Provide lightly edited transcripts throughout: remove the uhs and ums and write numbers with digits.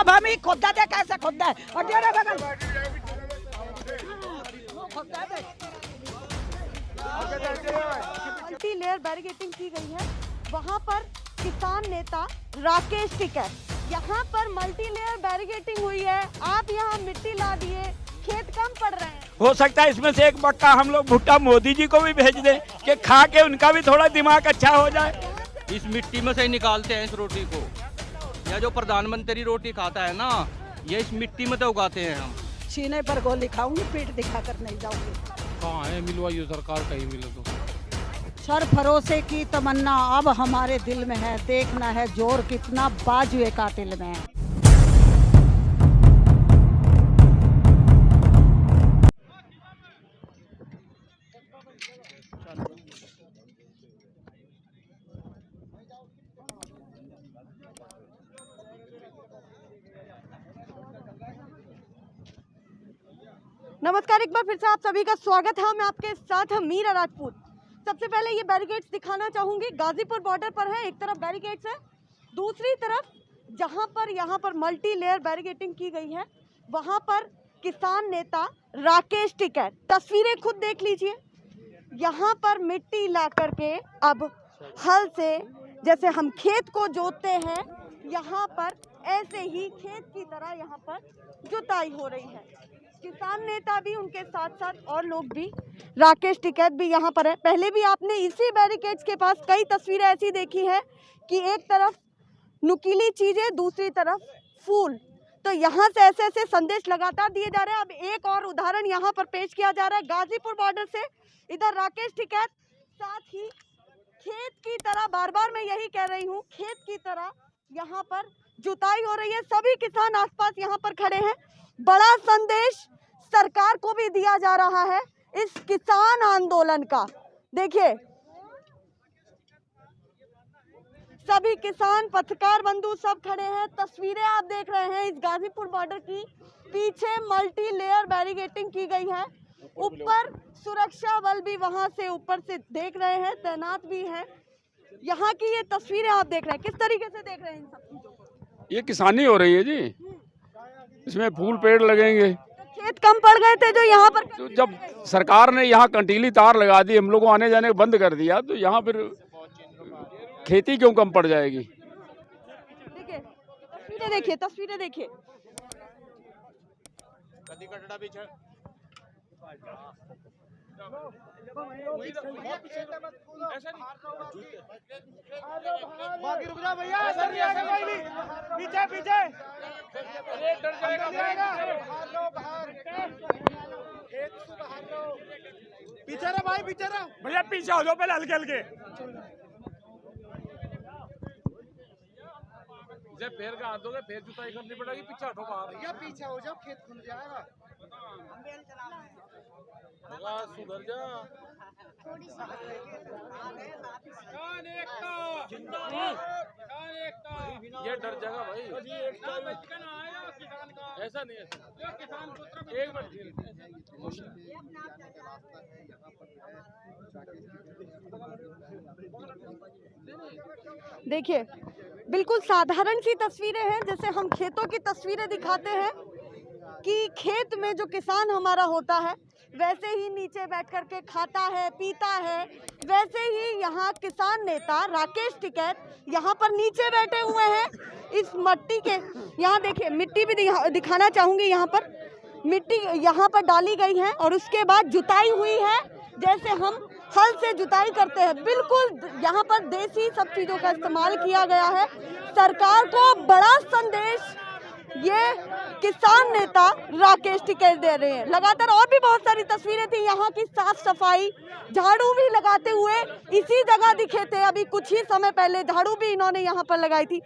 अब हम ही खोदा दे, कैसे खोदा है और दे रहे बगल मल्टी लेयर बैरिकेडिंग की गई है। वहाँ पर किसान नेता राकेश टिकैत, यहाँ पर मल्टी लेयर बैरिकेडिंग हुई है। आप यहाँ मिट्टी ला दिए, खेत कम पड़ रहे हैं। हो सकता है इसमें से एक मक्का हम लोग भुट्टा मोदी जी को भी भेज दें कि खा के उनका भी थोड़ा दिमाग अच्छा हो जाए। इस मिट्टी में से ही निकालते हैं इस रोटी को। या जो प्रधानमंत्री रोटी खाता है ना, ये इस मिट्टी में तो उगाते हैं हम। सीने पर गोली खाऊंगी, पीठ दिखाकर नहीं जाऊंगी। कहाँ है मिलवाइए सरकार, कहीं मिले तो। सर भरोसे की तमन्ना अब हमारे दिल में है, देखना है जोर कितना बाजुए कातिल में है। नमस्कार, एक बार फिर से आप सभी का स्वागत है। मैं आपके साथ मीरा राजपूत। सबसे पहले ये बैरिकेड्स दिखाना चाहूंगी। गाजीपुर बॉर्डर पर है, एक तरफ बैरिकेड्स है, दूसरी तरफ जहां पर यहाँ पर मल्टी लेयर बैरिकेडिंग की गई है, वहां पर किसान नेता राकेश टिकैत, तस्वीरें खुद देख लीजिए। यहाँ पर मिट्टी ला करके अब हल से जैसे हम खेत को जोतते हैं, यहाँ पर ऐसे ही खेत की तरह यहाँ पर जुताई हो रही है। किसान नेता भी, उनके साथ साथ और लोग भी, राकेश टिकैत भी यहाँ पर है। पहले भी आपने इसी बैरिकेड्स के पास कई तस्वीरें ऐसी देखी है कि एक तरफ नुकीली चीजें, दूसरी तरफ फूल। तो यहाँ से ऐसे ऐसे संदेश लगातार दिए जा रहे हैं। अब एक और उदाहरण यहाँ पर पेश किया जा रहा है गाजीपुर बॉर्डर से। इधर राकेश टिकैत, साथ ही खेत की तरह, बार बार मैं यही कह रही हूँ, खेत की तरह यहाँ पर जुताई हो रही है। सभी किसान आसपास यहाँ पर खड़े हैं। बड़ा संदेश सरकार को भी दिया जा रहा है इस किसान आंदोलन का। देखिए, सभी किसान, पत्रकार बंधु सब खड़े हैं। तस्वीरें आप देख रहे हैं इस गाजीपुर बॉर्डर की। पीछे मल्टी लेयर बैरिकेडिंग की गई है। ऊपर सुरक्षा बल भी वहां से ऊपर से देख रहे हैं, तैनात भी है। यहाँ की ये तस्वीरें आप देख रहे हैं, किस तरीके से देख रहे हैं इन सब चीजों को? ये किसानी हो रही है जी, इसमें फूल पेड़ लगेंगे। तो खेत कम पड़ गए थे जो यहाँ पर, तो जब सरकार ने यहाँ कंटीली तार लगा दी, हम लोग को आने जाने बंद कर दिया, तो यहाँ फिर खेती क्यों कम पड़ जाएगी? देखिए तस्वीरें, देखिए तस्वीरें, देखिए। पीछे पीछे पीछे रे भाई, पीछे रे भैया, पीछे हो जाओ पहले हल्के हल्के। जब पैर का हाथ दोगे, पैर जुताई करनी पड़ेगी, पीछे हटो बाहर। भैया पीछे हो जाओ, खेत खुल जाएगा। सुधर जा। ये डर जाएगा भाई, ऐसा नहीं है। एक मिनट, देखिए, बिल्कुल साधारण सी तस्वीरें हैं, जैसे हम खेतों की तस्वीरें दिखाते हैं कि खेत में जो किसान हमारा होता है वैसे ही नीचे बैठ कर के खाता है, पीता है। वैसे ही यहाँ किसान नेता राकेश टिकैत यहाँ पर नीचे बैठे हुए हैं इस मिट्टी के। यहाँ देखिए, मिट्टी भी दिखाना चाहूँगी। यहाँ पर मिट्टी यहाँ पर डाली गई है और उसके बाद जुताई हुई है, जैसे हम हल से जुताई करते हैं। बिल्कुल यहाँ पर देसी सब चीज़ों का इस्तेमाल किया गया है। सरकार को बड़ा संदेश ये किसान नेता राकेश टिकैत दे रहे हैं। लगातार और भी बहुत सारी तस्वीरें थी यहाँ की। साफ सफाई, झाड़ू भी लगाते हुए इसी जगह दिखे थे। अभी कुछ ही समय पहले झाड़ू भी इन्होंने यहाँ पर लगाई थी।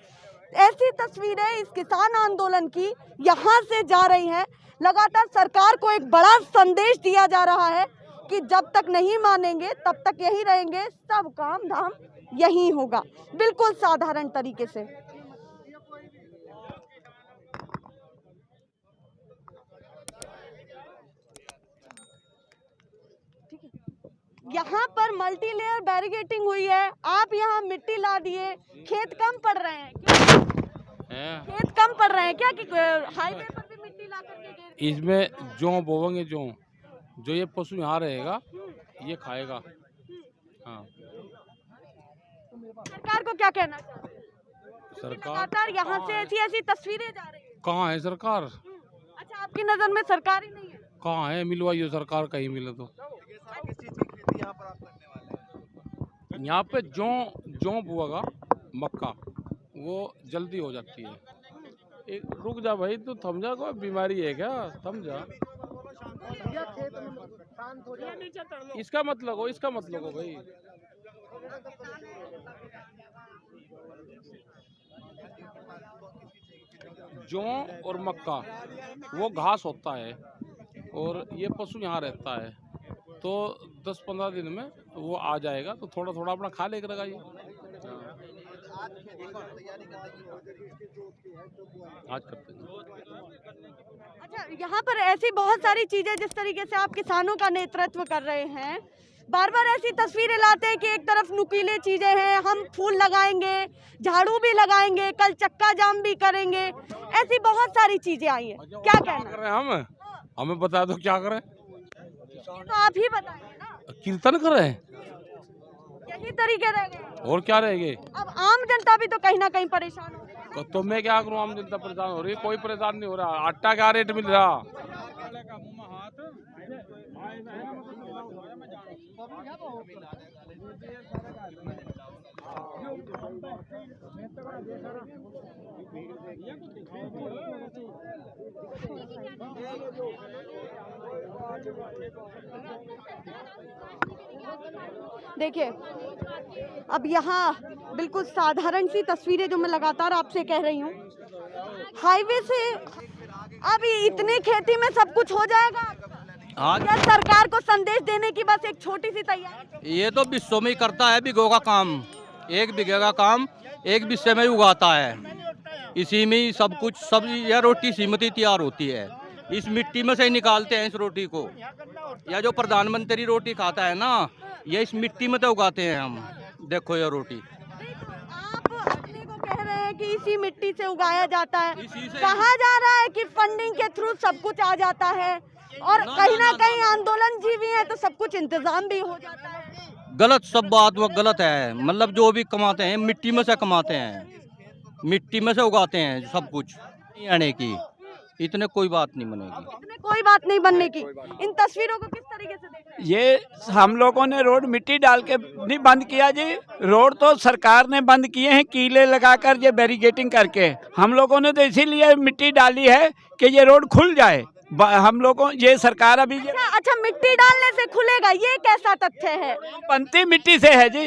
ऐसी तस्वीरें इस किसान आंदोलन की यहाँ से जा रही हैं। लगातार सरकार को एक बड़ा संदेश दिया जा रहा है कि जब तक नहीं मानेंगे तब तक यही रहेंगे, सब काम धाम यही होगा। बिल्कुल साधारण तरीके से। यहाँ पर मल्टी लेयर बैरिकेडिंग हुई है। आप यहाँ मिट्टी ला दिए, खेत कम पड़ रहे हैं। खेत कम पड़ रहे हैं क्या कि हाईवे पर भी मिट्टी ला करके दे? इसमें जो बोवेंगे जो ये पशु यहाँ रहेगा ये खाएगा। हाँ, सरकार को क्या कहना चाहते हैं? सरकार लगातार यहाँ से ऐसी तस्वीरें जा रही हैं। कहाँ है सरकार? अच्छा, आपकी नजर में सरकार ही नहीं है? कहाँ है? मिलवाइए सरकार, कहीं मिले तो। किस चीज की खेती यहाँ पर आप करने वाले हैं? यहाँ पे जो बोएगा मक्का वो जल्दी हो जाती है। एक रुक जा भाई, तू थम जा, कोई बीमारी है क्या? थम जा। भैया खेत में शांत हो जाए। इसका मतलब हो भाई। जौ और मक्का वो घास होता है और ये पशु यहाँ रहता है, तो 10-15 दिन में वो आ जाएगा, तो थोड़ा थोड़ा अपना खा लेकर लगाइए। आज करते हैं। अच्छा, यहाँ पर ऐसी बहुत सारी चीजें जिस तरीके से आप किसानों का नेतृत्व कर रहे हैं, बार बार ऐसी तस्वीरें लाते हैं कि एक तरफ नुकीले चीजें हैं, हम फूल लगाएंगे, झाड़ू भी लगाएंगे, कल चक्का जाम भी करेंगे, ऐसी बहुत सारी चीजें आई हैं। क्या कहना कर रहे हैं? हमें बता दो क्या करें। तो आप ही बताइए ना। कीर्तन करें, यही तरीके रह गए। और क्या रहेंगे? अब आम जनता भी तो कहीं ना कहीं परेशान हो रही है। तो मैं क्या करूँ? आम जनता परेशान हो रही है? कोई परेशान नहीं हो रहा। आटा क्या रेट मिल रहा? देखिए, अब यहाँ बिल्कुल साधारण सी तस्वीरें जो मैं लगातार आपसे कह रही हूँ, हाईवे से अब इतनी खेती में सब कुछ हो जाएगा। हाँ, क्या सरकार को संदेश देने की बस एक छोटी सी तैयारी? ये तो विश्व में ही करता है बीघों का काम। 1 बीघे का काम 1 विश्व में ही उगाता है। इसी में ही सब कुछ, सब यह रोटी सीमती तैयार होती है। इस मिट्टी में से ही निकालते हैं इस रोटी को। यह जो प्रधानमंत्री रोटी खाता है ना, ये इस मिट्टी में तो उगाते हैं हम। देखो ये रोटी आप अपने को कह रहे हैं कि इसी मिट्टी से उगाया जाता है। इसी से- कहा जा रहा है कि फंडिंग के थ्रू सब कुछ आ जाता है और कहीं ना कहीं आंदोलन जीवी है तो सब कुछ इंतजाम भी हो जाता है। गलत, सब बात वो गलत है। मतलब जो भी कमाते हैं मिट्टी में से कमाते हैं, मिट्टी में से उगाते हैं सब कुछ। आने की इतने कोई बात नहीं बनेगी। इसमें कोई बात नहीं बनने की। इन तस्वीरों को किस तरीके से देख रहे हैं? ये हम लोगों ने रोड मिट्टी डाल के नहीं बंद किया जी। रोड तो सरकार ने बंद किए हैं, कीले लगाकर, ये बैरिकेटिंग करके। हम लोगों ने तो इसीलिए मिट्टी डाली है कि ये रोड खुल जाए। हम लोगों, ये सरकार अभी ये अच्छा, मिट्टी डालने से खुलेगा, ये कैसा तथ्य है? बनती मिट्टी से है जी।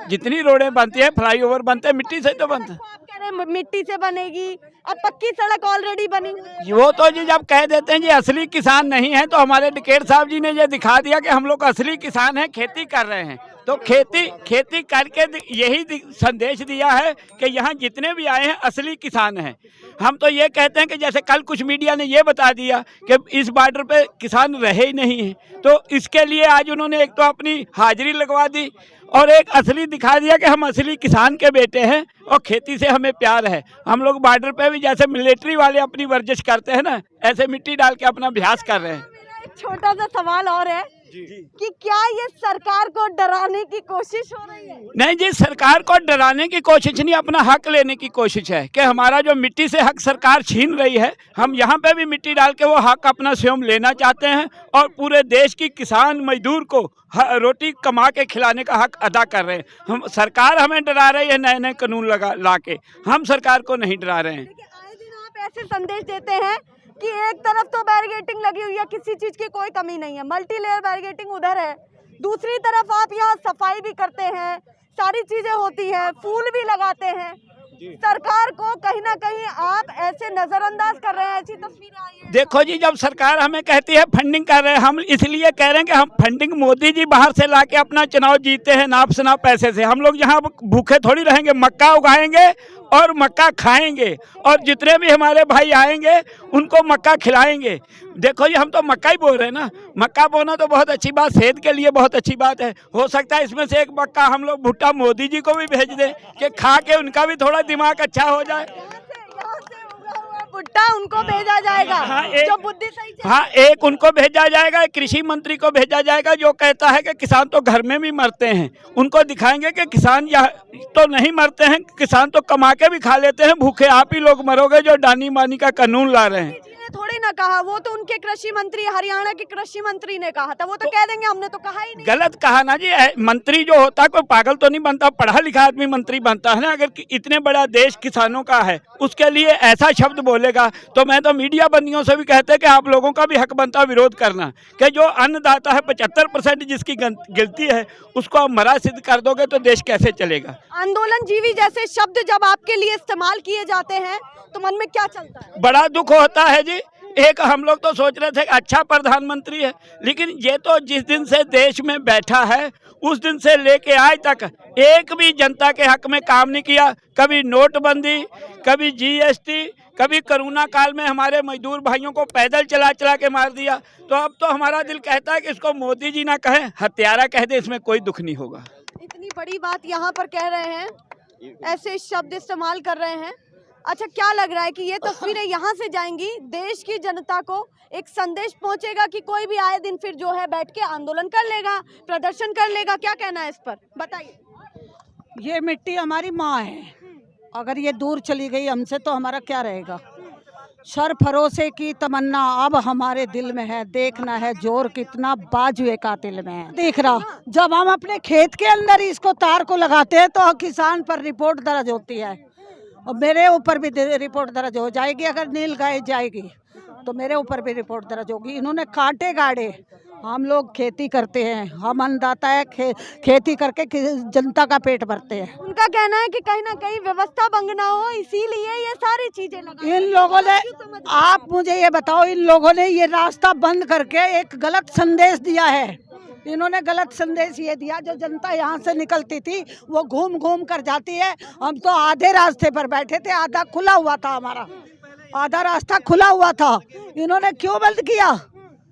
जितनी रोडें बनती है, फ्लाईओवर बनते हैं, मिट्टी से तो बनते हैं। आप कह रहे हैं मिट्टी से बनेगी, अब पक्की सड़क ऑलरेडी बनी हुई है। वो तो जी जब कह देते हैं जी असली किसान नहीं है, तो हमारे डिकेट साहब जी ने ये दिखा दिया कि हम लोग असली किसान हैं, खेती कर रहे हैं। तो खेती करके यही संदेश दिया है कि यहाँ जितने भी आए हैं असली किसान हैं। हम तो ये कहते हैं कि जैसे कल कुछ मीडिया ने ये बता दिया कि इस बॉर्डर पे किसान रहे ही नहीं हैं, तो इसके लिए आज उन्होंने एक तो अपनी हाजिरी लगवा दी और एक असली दिखा दिया कि हम असली किसान के बेटे हैं और खेती से हमें प्यार है। हम लोग बॉर्डर पे भी जैसे मिलिट्री वाले अपनी वर्जिश करते हैं ना, ऐसे मिट्टी डाल के अपना अभ्यास कर रहे हैं। मेरा एक छोटा सा सवाल और है कि क्या ये सरकार को डराने की कोशिश हो रही है? नहीं जी, सरकार को डराने की कोशिश नहीं, अपना हक लेने की कोशिश है कि हमारा जो मिट्टी से हक सरकार छीन रही है, हम यहाँ पे भी मिट्टी डाल के वो हक अपना स्वयं लेना चाहते हैं और पूरे देश की किसान मजदूर को रोटी कमा के खिलाने का हक अदा कर रहे हैं। हम, सरकार हमें डरा रही है नए नए कानून ला के, हम सरकार को नहीं डरा रहे हैं। देखिए, आए दिन आप ऐसे संदेश देते हैं कि एक तरफ तो बैरिकेटिंग लगी हुई है, किसी चीज की कोई कमी नहीं है, मल्टी लेयर बैरिकेटिंग उधर है, दूसरी तरफ आप यहाँ सफाई भी करते हैं, सारी चीजें होती हैं, फूल भी लगाते हैं। सरकार को कहीं ना कहीं आप ऐसे नजरअंदाज कर रहे हैं, ऐसी तस्वीरें आई हैं। देखो जी, जब सरकार हमें कहती है फंडिंग कर रहे हैं, हम इसलिए कह रहे हैं कि हम फंडिंग मोदी जी बाहर से लाके अपना चुनाव जीते हैं नाप शनाप पैसे से। हम लोग यहाँ भूखे थोड़ी रहेंगे, मक्का उगाएंगे और मक्का खाएंगे और जितने भी हमारे भाई आएंगे उनको मक्का खिलाएंगे। देखो जी, हम तो मक्का ही बोल रहे हैं ना। मक्का बोना तो बहुत अच्छी बात, सेहत के लिए बहुत अच्छी बात है। हो सकता है इसमें से एक मक्का हम लोग भुट्टा मोदी जी को भी भेज दें कि खा के उनका भी थोड़ा दिमाग अच्छा हो जाए। यहाँ पुट्टा उनको भेजा जाएगा। हाँ, जो बुद्धि सही चले। हाँ, एक उनको भेजा जाएगा, एक कृषि मंत्री को भेजा जाएगा जो कहता है कि किसान तो घर में भी मरते हैं। उनको दिखाएंगे कि किसान यहाँ तो नहीं मरते हैं, किसान तो कमा के भी खा लेते हैं, भूखे आप ही लोग मरोगे जो डानी मानी का कानून ला रहे हैं। थोड़ी ना कहा, वो तो उनके कृषि मंत्री, हरियाणा के कृषि मंत्री ने कहा था। वो तो कह देंगे हमने तो कहा ही नहीं। गलत कहा ना जी। मंत्री जो होता है कोई पागल तो नहीं बनता, पढ़ा लिखा आदमी मंत्री बनता है ना। अगर इतने बड़ा देश किसानों का है उसके लिए ऐसा शब्द बोलेगा तो मैं तो मीडिया बंदियों से भी कहते हैं कि आप लोगों का भी हक बनता विरोध करना, कि जो अन्नदाता है 75% जिसकी गिनती है उसको आप मरा सिद्ध कर दोगे तो देश कैसे चलेगा। आंदोलन जीवी जैसे शब्द जब आपके लिए इस्तेमाल किए जाते हैं तो मन में क्या चलता है? बड़ा दुख होता है जी। एक हम लोग तो सोच रहे थे कि अच्छा प्रधानमंत्री है, लेकिन ये तो जिस दिन से देश में बैठा है उस दिन से लेके आज तक एक भी जनता के हक में काम नहीं किया। कभी नोटबंदी, कभी जीएसटी, कभी कोरोना काल में हमारे मजदूर भाइयों को पैदल चला चला के मार दिया। तो अब तो हमारा दिल कहता है कि इसको मोदी जी ना कहें, हत्यारा कह दे, इसमें कोई दुख नहीं होगा। इतनी बड़ी बात यहाँ पर कह रहे हैं, ऐसे शब्द इस्तेमाल कर रहे हैं। अच्छा, क्या लग रहा है कि ये तस्वीरें यहाँ से जाएंगी, देश की जनता को एक संदेश पहुँचेगा कि कोई भी आए दिन फिर जो है बैठ के आंदोलन कर लेगा, प्रदर्शन कर लेगा? क्या कहना है इस पर, बताइए। ये मिट्टी हमारी माँ है, अगर ये दूर चली गई हमसे तो हमारा क्या रहेगा। सर फरोसे की तमन्ना अब हमारे दिल में है, देखना है जोर कितना बाजुए कातिल में है। देख रहा, जब हम अपने खेत के अंदर इसको तार को लगाते हैं तो किसान पर रिपोर्ट दर्ज होती है, और मेरे ऊपर भी रिपोर्ट दर्ज हो जाएगी। अगर नील गाय जाएगी तो मेरे ऊपर भी रिपोर्ट दर्ज होगी। इन्होंने काटे गाड़े, हम लोग खेती करते हैं, हम अन्नदाता है, खेती करके जनता का पेट भरते हैं। उनका कहना है कि कहीं ना कहीं व्यवस्था भंग ना हो, इसीलिए ये सारी चीजें लगाई। इन लोगों ने, आप मुझे ये बताओ, इन लोगों ने ये रास्ता बंद करके एक गलत संदेश दिया है। इन्होंने गलत संदेश ये दिया, जो जनता यहाँ से निकलती थी वो घूम घूम कर जाती है। हम तो आधे रास्ते पर बैठे थे, आधा खुला हुआ था, हमारा आधा रास्ता खुला हुआ था। इन्होंने क्यों बंद किया?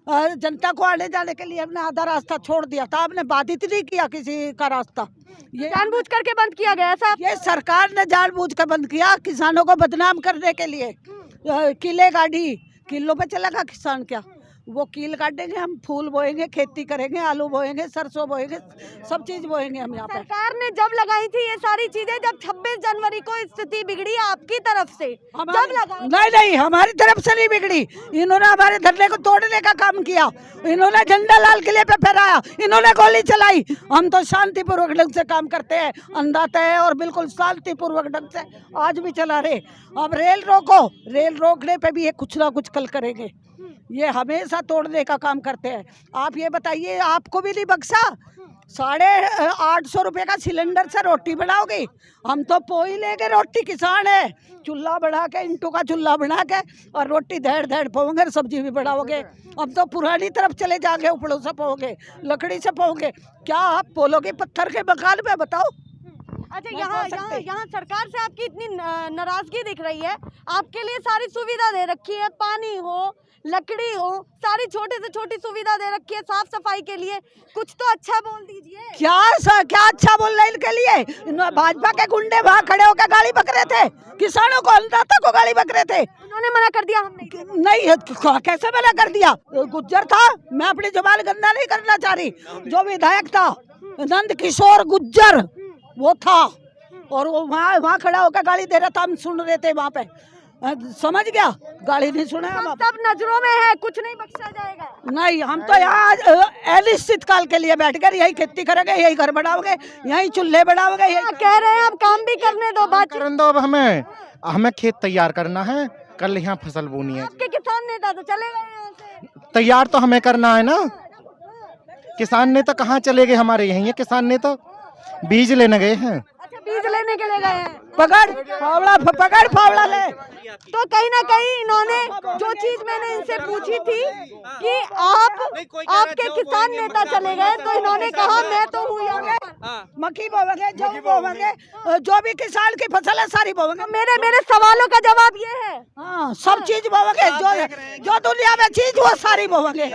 जनता को आने जाने के लिए हमने आधा रास्ता छोड़ दिया था, हमने बाधित नहीं किया किसी का रास्ता। ये जानबूझ करके बंद किया गया साहब। ये सरकार ने जानबूझ कर बंद किया, किसानों को बदनाम करने के लिए। किले गाड़ी, किलो पे चलेगा किसान क्या? वो कील काटेंगे, हम फूल बोएंगे, खेती करेंगे, आलू बोएंगे, सरसों बोएंगे, सब चीज बोएंगे हम यहाँ पे। सरकार ने जब लगाई थी ये सारी चीजें, जब 26 जनवरी को स्थिति बिगड़ी आपकी तरफ से, जब लगाई? नहीं, हमारी तरफ से नहीं बिगड़ी। इन्होंने हमारे धरने को तोड़ने का काम किया, इन्होंने झंडा लाल किले पे फहराया, इन्होंने गोली चलाई। हम तो शांतिपूर्वक ढंग से काम करते हैं, अन्नदाता है और बिल्कुल शांतिपूर्वक ढंग से आज भी चला रहे। अब रेल रोको, रेल रोकने पे भी ये कुछ ना कुछ कल करेंगे। ये हमेशा तोड़ने का काम करते हैं। आप ये बताइए, आपको भी नहीं बख्शा? 850 रुपये का सिलेंडर से रोटी बनाओगे? हम तो पोई लेके रोटी, किसान है, चूल्हा बढ़ा के, इंटू का चूल्हा बना के और रोटी धैड़ धैड़ पोंगे, सब्जी भी बढ़ाओगे। अब तो पुरानी तरफ चले जाओगे, उपड़ों से पोंगे, लकड़ी से पोंगे। क्या आप बोलोगे पत्थर के मकान में? बताओ। अच्छा, यहाँ सरकार से आपकी इतनी नाराजगी दिख रही है। आपके लिए सारी सुविधा दे रखी है, पानी हो, लकड़ी हो, सारी छोटे से छोटी सुविधा दे रखी है, साफ सफाई के लिए। कुछ तो अच्छा बोल दीजिए। क्या अच्छा बोल रहे इनके लिए? भाजपा के गुंडे वहाँ खड़े होकर गाली बक रहे थे, किसानों को, अन्नदाता को गाली बक रहे थे। उन्होंने मना कर दिया, हम नहीं, कैसे मना कर दिया? गुज्जर था, मैं अपनी जुबान गंदा नहीं करना चाह रही। जो विधायक था नंद किशोर गुज्जर, वो था, और वो वहाँ खड़ा होकर गाली दे रहा था, हम सुन रहे थे वहाँ पे। समझ गया? गाली नहीं सुना हम। सब नजरों में है, कुछ नहीं बख्शा जाएगा। नहीं, हम तो यहाँ अनिश्चित काल के लिए बैठ कर यही खेती करेंगे, यही घर बनाओगे, यही चूल्हे बनाओगे। कह रहे हैं अब काम भी करने दो, बात करने दो। अब हमें खेत तैयार करना है, कल यहाँ फसल बोनी है। आपके किसान नेता तो चले गए यहाँ से। तैयार तो हमें करना है ना, किसान नेता कहाँ चले गए? हमारे यही है किसान नेता, बीज लेने गए हैं। अच्छा, बीज लेने के लिए गए हैं। पकड़ फावड़ा ले। तो कहीं ना कहीं इन्होंने जो चीज मैंने इनसे पूछी थी कि आपके किसान नेता चले गए, तो इन्होंने कहा मैं तो हूँ यहाँ, मक्की बोवेंगे, जौ बोवेंगे, जो भी किसान की फसल है सारी बोवेंगे। मेरे सवालों का जवाब ये है, हाँ, सब चीज बोवेंगे, जो दुनिया में चीज वो सारी बोवेंगे,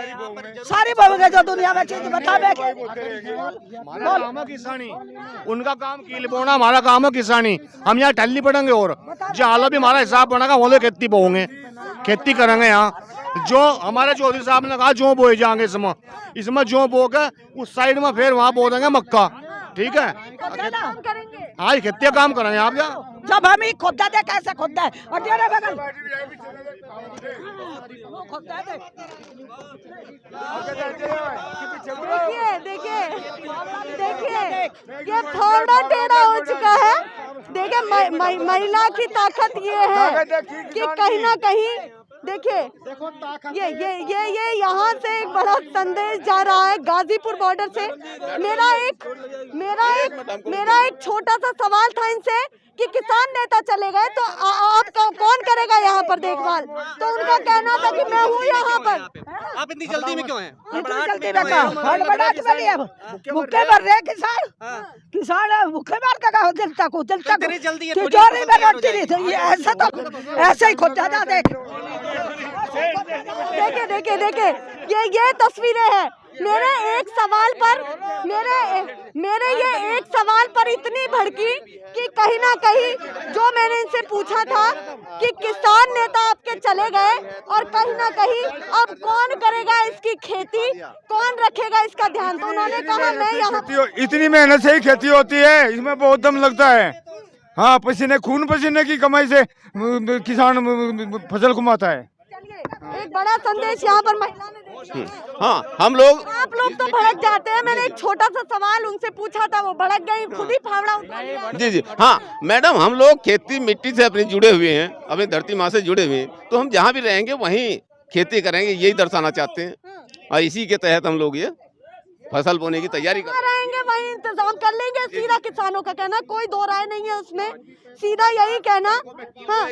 सारी बोवेंगे जो दुनिया में चीज। बतावे किसानी, उनका काम कील बोना, हमारा काम है किसानी। हम यहाँ टल्ली पड़ेंगे और जालो भी हमारा हिसाब बना का बोले खेती बोएंगे, खेती करेंगे यहाँ। जो हमारे चौधरी साहब ने कहा जो बोए जाएंगे इसमें जो बो के उस साइड में फिर वहाँ बो देंगे मक्का, ठीक है। काम करेंगे। हाँ ये खेती काम करेंगे आप क्या। जब हम ही खुदा दे कैसे खुदा है और तेरे बगल खुदा दे। देखिए ये फावड़ा टेढ़ा हो चुका है। देखिए महिला की ताकत ये है कि कहीं ना कहीं देखिए ये यहाँ से एक बड़ा संदेश जा रहा है गाजीपुर बॉर्डर से। मेरा एक छोटा सा सवाल था इनसे कि किसान नेता चले गए तो आप कौन करेगा यहाँ पर देखभाल, तो उनका कहना था कि मैं हूँ यहाँ पर। आप इतनी जल्दी में क्यों हैं? इतनी जल्दी में कहा हड़बड़ाहट वाली है। भूखे मर रहे किसान भूखे मार के कहा जनता को तिजोरी में रोटी नहीं थी। ऐसा तो ऐसे ही खुद जाता देखिए ये तस्वीरें हैं। मेरे एक सवाल पर इतनी भड़की कि कहीं ना कहीं जो मैंने इनसे पूछा था कि किसान नेता आपके चले गए और कहीं ना कहीं अब कौन करेगा इसकी खेती, कौन रखेगा इसका ध्यान, तो उन्होंने कहा मैं यहाँ। इतनी मेहनत से ही खेती होती है, इसमें बहुत दम लगता है। हाँ, खून पसीने की कमाई से किसान फसल कमाता है। एक बड़ा संदेश यहाँ पर महिला ने दिया। हाँ, आप लोग तो भड़क जाते हैं। मैंने एक छोटा सा सवाल उनसे पूछा था, वो भड़क गई, खुद ही फावड़ा उठा लिया। जी हाँ मैडम, हम लोग खेती मिट्टी से अपनी जुड़े हुए हैं, अपनी धरती माँ से जुड़े हुए हैं, तो हम जहाँ भी रहेंगे वहीं खेती करेंगे, यही दर्शाना चाहते हैं। और इसी के तहत हम लोग ये फसल बोने की तैयारी कर रहेंगे, वहीं इंतजाम कर लेंगे। सीधा किसानों का कहना, कोई दो राय नहीं है उसमें, सीधा यही कहना। हाँ।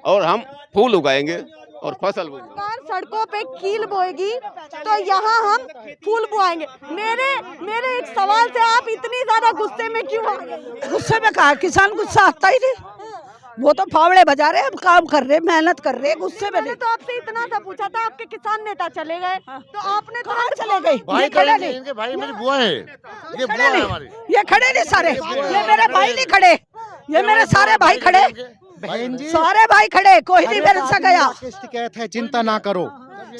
और हम फूल उगाएंगे और फसल बोएंगे। सरकार सड़कों पे कील बोएगी तो यहाँ हम फूल बुआएंगे। मेरे एक सवाल से आप इतनी ज्यादा गुस्से में क्यों आ गए? गुस्से में कहा किसान गुस्सा आता ही नहीं, वो तो फावड़े बजा रहे, हम काम कर रहे, मेहनत कर रहे, गुस्से में नहीं। तो आपसे इतना सा पूछा था, आपके किसान नेता चले गए तो आपने कहाँ चले गए? भाई खड़े नहीं, भाई मेरी बुआ है, ये बुआ है हमारी। ये खड़े नहीं सारे, ये मेरे भाई नहीं खड़े, ये मेरे सारे भाई खड़े, बहन जी सारे भाई खड़े, कोई नहीं मेरे से गया। राकेश टिकैत है, चिंता ना करो,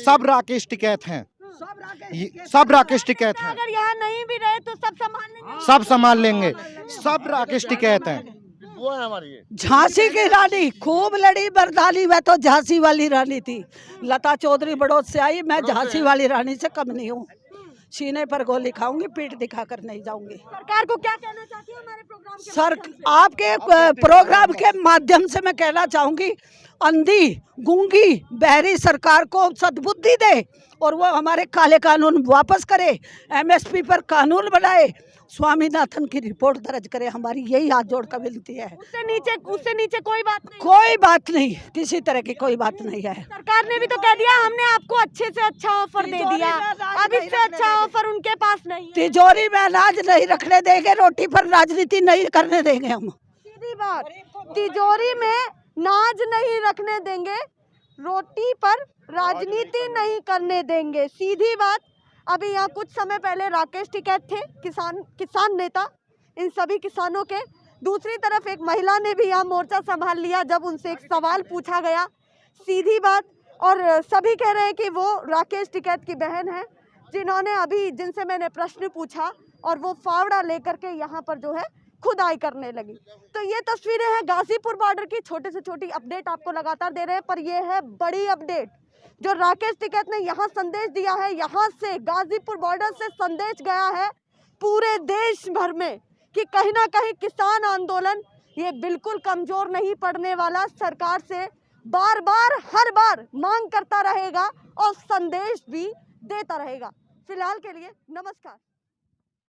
सब राकेश टिकैत हैं, सब राकेश टिकैत हैं। अगर यहाँ नहीं भी रहे तो सब संभाल लेंगे, सब संभाल लेंगे, सब राकेश टिकैत हैं। झांसी की रानी खूब लड़ी मर्दानी, मैं तो झांसी वाली रानी थी। लता चौधरी बड़ौद से आई, मैं झांसी वाली रानी से कम नहीं हूँ। सीने पर गोली खाऊंगी, पीठ दिखाकर नहीं जाऊंगी। सरकार को क्या कहना चाहती है हमारे प्रोग्राम के? सर, आपके प्रोग्राम के माध्यम से मैं कहना चाहूंगी, अंधी गूंगी बहरी सरकार को सद्बुद्धि दे और वो हमारे काले कानून वापस करे, एमएसपी पर कानून बनाए, स्वामीनाथन की रिपोर्ट दर्ज करे। हमारी यही हाथ जोड़ कर विनती है। उससे नीचे कोई बात नहीं, कोई बात नहीं, किसी तरह की कोई बात नहीं है। सरकार ने भी तो कह दिया हमने आपको अच्छे से अच्छा ऑफर दे दिया, अब इससे अच्छा ऑफर उनके पास नहीं। तिजोरी में अनाज नहीं रखने देंगे, रोटी पर राजनीति नहीं करने देंगे हम। सीधी बात, तिजोरी में नाज नहीं रखने देंगे, रोटी पर राजनीति नहीं करने देंगे, सीधी बात। अभी यहाँ कुछ समय पहले राकेश टिकैत थे, किसान नेता, इन सभी किसानों के। दूसरी तरफ एक महिला ने भी यहाँ मोर्चा संभाल लिया जब उनसे एक सवाल पूछा गया, सीधी बात। और सभी कह रहे हैं कि वो राकेश टिकैत की बहन है, जिन्होंने अभी जिनसे मैंने प्रश्न पूछा और वो फावड़ा लेकर के यहाँ पर जो है खुदाई करने लगी। तो ये तस्वीरें हैं गाजीपुर बॉर्डर की। छोटे से छोटी अपडेट आपको लगातार दे रहे हैं, पर ये है बड़ी अपडेट जो राकेश टिकैत ने यहाँ संदेश दिया है। यहाँ से गाजीपुर बॉर्डर से संदेश गया है पूरे देश भर में कि कहीं ना कहीं किसान आंदोलन ये बिल्कुल कमजोर नहीं पड़ने वाला, सरकार से बार बार हर बार मांग करता रहेगा और संदेश भी देता रहेगा। फिलहाल के लिए नमस्कार।